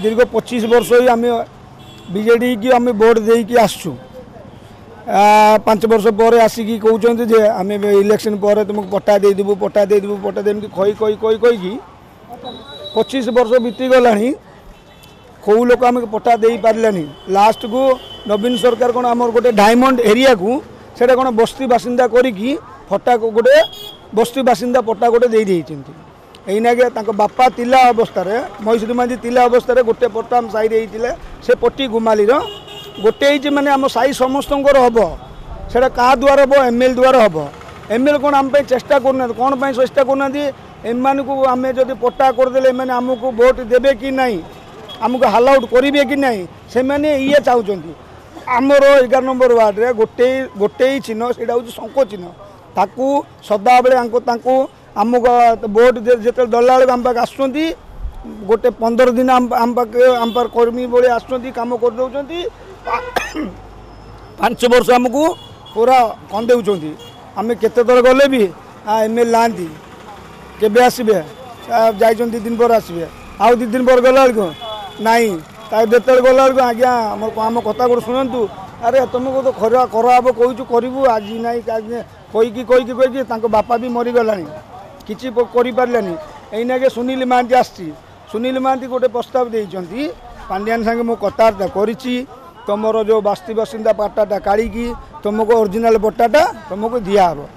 दीर्घ 25 वर्ष ही आम बीजेडी की आम भोट देकी आसु 5 वर्ष पर आसिकी कहते आम इलेक्शन पर तुमको पट्टा देदेबू पट्टा देदेबू पट्टा देमती कही कही कही कही 25 वर्ष बीती गला कौ लोक आम पट्टा दे पारानी लास्ट को नवीन सरकार कौन आम गोटे डायमंड एरिया को सेटा कौन बस्ती बासिंदा करी फटा गोटे बस्ती बासिंदा पट्टा गोटे दे एनाके बापा तिला अवस्था महेश्वरी मांझी तिला अवस्था गोटे पट्टा आम साई से पट्टी गुमालीर गोटे माने आम साई समस्त हम से क्या द्वारा हम एमएल द्वारा हम एमएल कौन आम चेष्टा करना कौन चेष्टा करना एम को आम जब पट्टा करदे एम आमको भोट देवे कि नहीं आमको हाल आउट करेंगे कि नहीं से ये चाहते आमर 11 नंबर वार्ड रे गोटे गोटे चिन्ह से शंख चिन्ह ताकू सदा बेले आमको भोट जो दला आम पाक आस गोटे 15 दिन आम पाक कर्मी भाई आस कम कर 5 वर्ष आमको पूरा कंदे आम केते थर गले भी एमएल लांती केबे आसबे जाई 2 दिन पर आसबे आउ 2 दिन पर गला नाई जो गला आज्ञा आम कथा गोटे शुणु अरे तुमको तो खरा कराब कहूँ करूँ आज नाई कहीकि कहीकि कहीकि बापा भी मरीगला किसी करें एनाके सुनील महांती आसी सुनील महांती गोटे प्रस्ताव देती पांड्यान संगे मु कथबार्ता करी तुमर जो बास्ती बासिंदा पट्टाटा काढ़ी तुमको ओरिजिनल पट्टाटा तुमको दिहब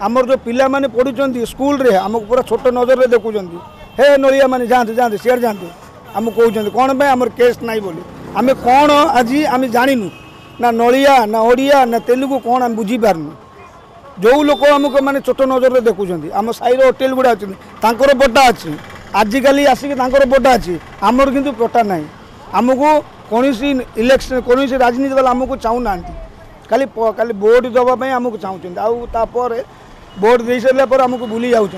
आमर जो पिला माने पढ़ुं स्कूल रे आमको पूरा छोट नजर में देखुं हे नलिया माने जाते जाते सियार जाते आमको कहते कौन आमर केस नाई बोली आम कौन आज आम जानू ना नलिया ना ओडिया ना तेलुगु कौन आम बुझीपारनु जो लोक आमको माने छोट नजर में देखुं आम साइर होटेल गुड़ा अच्छे पट्टा अच्छी आजिकल आसिक पट्टा अच्छी आमर किंतु पट्टा ना आमको कौन इलेक्शन कौन राजनीति वाला आमको चाहूना खाली खाली भोट देवाई आमको चाहते आउे भोट दे सारे आमको भूली जाऊँ।